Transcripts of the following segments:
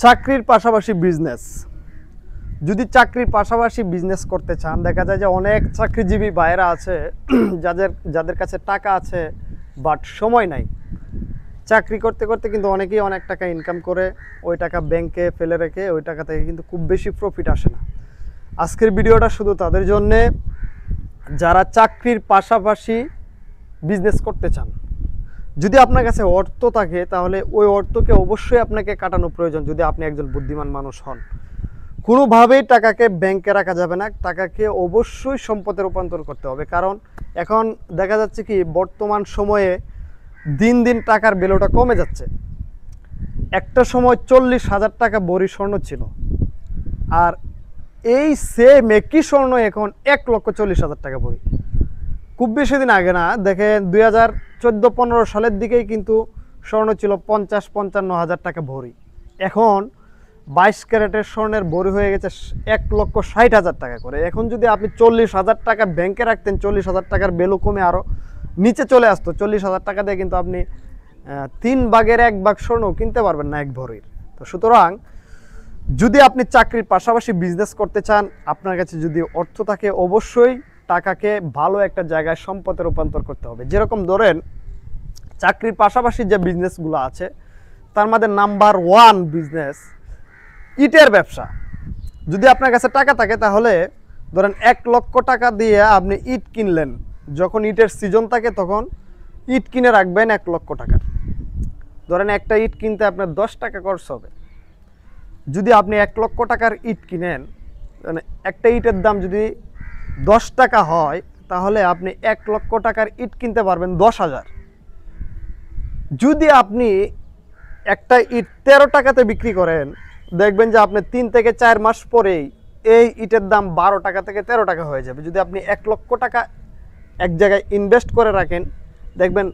চাকরির পাশাপাশি বিজনেস। যদি চাকরির পাশাপাশি বিজনেস করতে চান, দেখা যায় যে অনেক চাকরিজীবী ভাইয়েরা আছে যাদের কাছে টাকা আছে বাট সময় নাই। চাকরি করতে করতে কিন্তু অনেকেই অনেক টাকা ইনকাম করে ওই টাকা ব্যাংকে ফেলে রেখে ওই টাকা থেকে কিন্তু খুব বেশি প্রফিট আসে না। আজকের ভিডিওটা শুধু তাদের জন্যে যারা চাকরির পাশাপাশি বিজনেস করতে চান। যদি আপনার কাছে অর্থ থাকে তাহলে ওই অর্থকে অবশ্যই আপনাকে কাটানো প্রয়োজন। যদি আপনি একজন বুদ্ধিমান মানুষ হন, কোনোভাবেই টাকাকে ব্যাংকে রাখা যাবে না, টাকাকে অবশ্যই সম্পদে রূপান্তর করতে হবে। কারণ এখন দেখা যাচ্ছে কি, বর্তমান সময়ে দিন দিন টাকার ভ্যালুটা কমে যাচ্ছে। একটা সময় 40,000 টাকা ভরি স্বর্ণ ছিল, আর এই সেম একই স্বর্ণ এখন 1,40,000 টাকা ভরি। খুব বেশি দিন আগে না, দেখেন 2014-15 সালের দিকেই কিন্তু স্বর্ণ ছিল 50-55 হাজার টাকা ভরি। এখন 22 ক্যারেটের স্বর্ণের ভরি হয়ে গেছে 1,60,000 টাকা করে। এখন যদি আপনি 40,000 টাকা ব্যাংকে রাখতেন, 40,000 টাকার ভ্যালু কমে আরও নিচে চলে আসতো। 40,000 টাকা দিয়ে কিন্তু আপনি 3 ভাগের 1 ভাগ স্বর্ণ কিনতে পারবেন না এক ভরির। তো সুতরাং যদি আপনি চাকরির পাশাপাশি বিজনেস করতে চান, আপনার কাছে যদি অর্থ থাকে, অবশ্যই টাকাকে ভালো একটা জায়গায় সম্পদে রূপান্তর করতে হবে। যেরকম ধরেন চাকরির পাশাপাশি যে বিজনেসগুলো আছে তার মধ্যে নাম্বার 1 বিজনেস ইটের ব্যবসা। যদি আপনার কাছে টাকা থাকে তাহলে ধরেন 1 লক্ষ টাকা দিয়ে আপনি ইট কিনলেন। যখন ইটের সিজন থাকে তখন ইট কিনে রাখবেন 1 লক্ষ টাকার। ধরেন একটা ইট কিনতে আপনার 10 টাকা খরচ হবে। যদি আপনি 1 লক্ষ টাকার ইট কিনেন, মানে একটা ইটের দাম যদি 10 টাকা হয়, তাহলে আপনি 1 লক্ষ টাকার ইট কিনতে পারবেন 10,000। যদি আপনি একটা ইট 13 টাকাতে বিক্রি করেন, দেখবেন যে আপনি 3 থেকে 4 মাস পরেই এই ইটের দাম 12 টাকা থেকে 13 টাকা হয়ে যাবে। যদি আপনি 1 লক্ষ টাকা এক জায়গায় ইনভেস্ট করে রাখেন, দেখবেন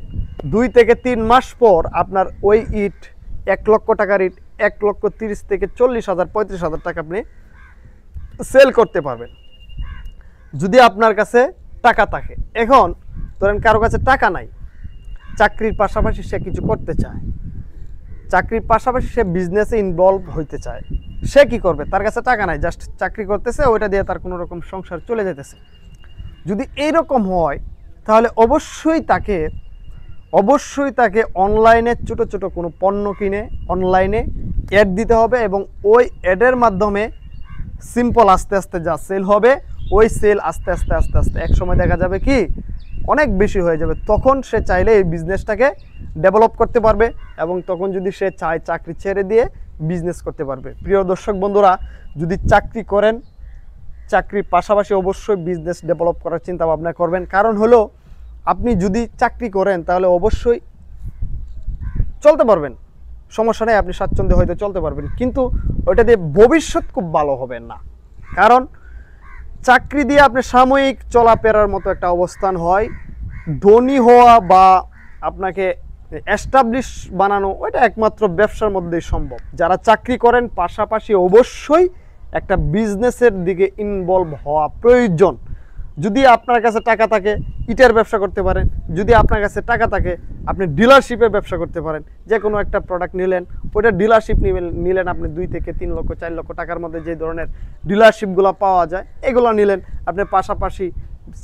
2 থেকে 3 মাস পর আপনার ওই ইট 1 লক্ষ টাকার ইট 1,30,000 থেকে 40,000 35,000 টাকা আপনি সেল করতে পারবেন, যদি আপনার কাছে টাকা থাকে। এখন ধরেন কারো কাছে টাকা নাই, চাকরির পাশাপাশি সে কিছু করতে চায়, চাকরির পাশাপাশি সে বিজনেসে ইনভলভ হইতে চায়। সে কি করবে? তার কাছে টাকা নাই, জাস্ট চাকরি করতেছে, ওইটা দিয়ে তার কোনো রকম সংসার চলে যেতেছে। যদি এইরকম হয় তাহলে অবশ্যই তাকে অনলাইনে ছোট ছোট কোনো পণ্য কিনে অনলাইনে অ্যাড দিতে হবে, এবং ওই অ্যাডের মাধ্যমে সিম্পল আস্তে আস্তে যা সেল হবে, ওই সেল আস্তে আস্তে এক সময় দেখা যাবে কি অনেক বেশি হয়ে যাবে। তখন সে চাইলে এই বিজনেসটাকে ডেভেলপ করতে পারবে, এবং তখন যদি সে চায় চাকরি ছেড়ে দিয়ে বিজনেস করতে পারবে। প্রিয় দর্শক বন্ধুরা, যদি চাকরি করেন, চাকরির পাশাপাশি অবশ্যই বিজনেস ডেভেলপ করার চিন্তা ভাবনা করবেন। কারণ হলো, আপনি যদি চাকরি করেন তাহলে অবশ্যই চলতে পারবেন, সমস্যা নেই, আপনি স্বাচ্ছন্দ্যে হয়তো চলতে পারবেন, কিন্তু ওইটা দিয়ে ভবিষ্যৎ খুব ভালো হবে না। কারণ চাকরি দিয়ে আপনি সাময়িক চলাফেরার মতো একটা অবস্থান হয়। ধনী হওয়া বা আপনাকে এস্টাবলিশ বানানো, ওইটা একমাত্র ব্যবসার মধ্যেই সম্ভব। যারা চাকরি করেন পাশাপাশি অবশ্যই একটা বিজনেসের দিকে ইনভলভ হওয়া প্রয়োজন। যদি আপনার কাছে টাকা থাকে, ইটের ব্যবসা করতে পারেন। যদি আপনার কাছে টাকা থাকে, আপনি ডিলারশিপের ব্যবসা করতে পারেন। যে কোনো একটা প্রোডাক্ট নিলেন, ওইটা ডিলারশিপ নিলেন আপনি 2 থেকে 3 লক্ষ 4 লক্ষ টাকার মধ্যে যে ধরনের ডিলারশিপগুলো পাওয়া যায়, এগুলো নিলেন, আপনি পাশাপাশি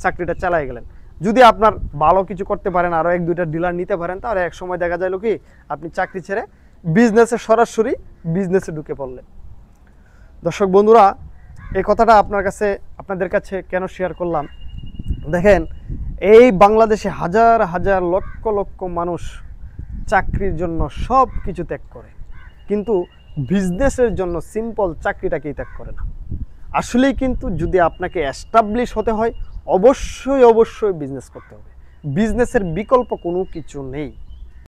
চাকরিটা চালাই গেলেন। যদি আপনার ভালো কিছু করতে পারেন, আরও 1-2টা ডিলার নিতে পারেন, তাহলে এক সময় দেখা যায় কি আপনি চাকরি ছেড়ে বিজনেসে সরাসরি বিজনেসে ঢুকে পড়লেন। দর্শক বন্ধুরা, এই কথাটা আপনাদের কাছে কেন শেয়ার করলাম? দেখেন, এই বাংলাদেশে হাজার হাজার লক্ষ লক্ষ মানুষ চাকরির জন্য সব কিছু ত্যাগ করে, কিন্তু বিজনেসের জন্য সিম্পল চাকরিটাকেই ত্যাগ করে না। আসলেই কিন্তু যদি আপনাকে এস্টাবলিশ হতে হয়, অবশ্যই বিজনেস করতে হবে। বিজনেসের বিকল্প কোনো কিছু নেই।